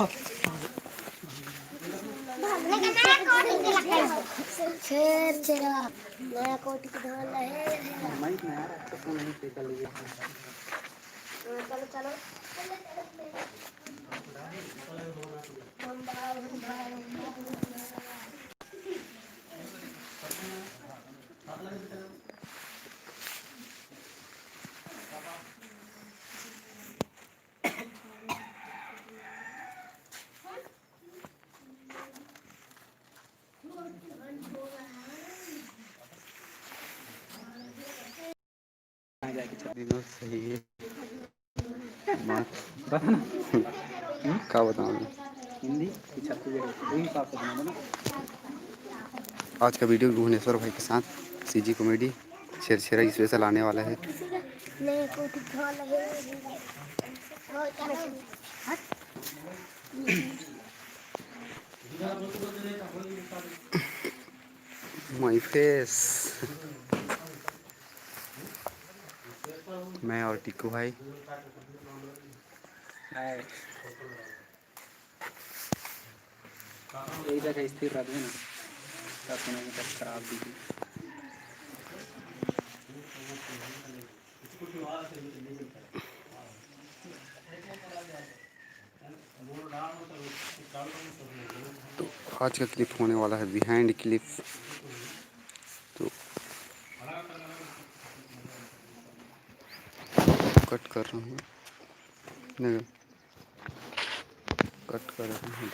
शेर चेरा नया कोटी की धोल है। माइक में आ रहा है तो फोन नहीं पे कर लीजिए। चलो चलो सही है। क्या बताऊँ हिंदी आज का वीडियो भुवनेश्वर भाई के साथ सीजी कॉमेडी छेरछेरा स्पेशल आने वाला है। माय फेस मैं और टिक्कू भाई एक जगह स्थिर रहते हैं ना खराब दीजिए। तो आज का क्लिप होने वाला है बिहाइंड क्लिप। तो कट कर रहा हूँ, नहीं कट कर रहा हूँ।